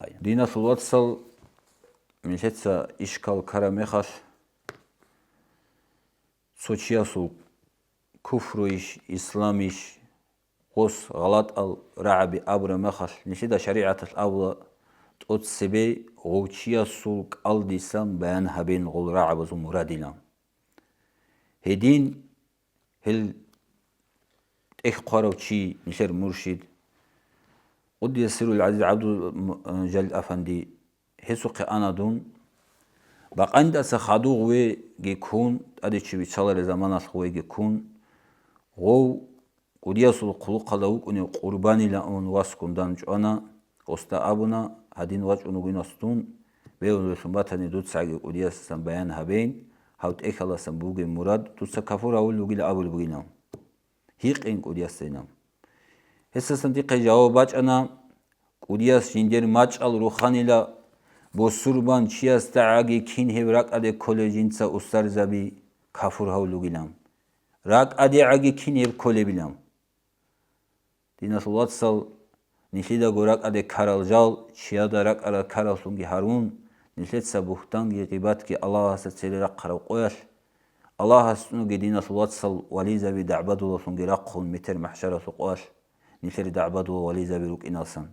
دينا الواتسل من شتى إشكال كرامخش سوتشياسو كفريش إسلاميش قص غلط الرعبي أبر مخش نشيد شريعة الأول تقصبي غوتشياسو الديسان بيان هبين غل رعب زمرادنا هدين هل إخقاروتشي نشر مرشد قد يسير العزيز عبد جلال أفندي هسوق أنا دون باقند أسخادو غوي جيكون أدي شيء بيشالر زمان أسخوي جيكون غو قد يسول قلوق هذاوك أني قرباني لأن واسكون دانج أنا أستا أبونا هدين واج أنو جناستون بيون رسوماتني دوت سعي قد يسسن بيان هبين هاوت إخلا سنبوغي مراد توسا كفور أول لغيل أول بغينا هيق إن قد يسينا هسه سنتيقى جوابات أنا قدياس جندر ماج الروخاني لا بوسربان شياس تعاقي كين هبراك أدي كوليجينسا أستر زبي كافور هاولو جلام راك أدي عاقي كين هب كولي بلام دينا صلوات صل نشيدا قراك أدي كارال جال شيادا راك أدي كارال سونجي هارون نشيد سبوختان يتبات كي الله ستسيري راك قراو قويش الله سنوغي دينا صلوات صل ولي زبي دعبادو سونجي راقهم متر محشرة سقواش نشيد دعبادو ولي زبي روك إنالسان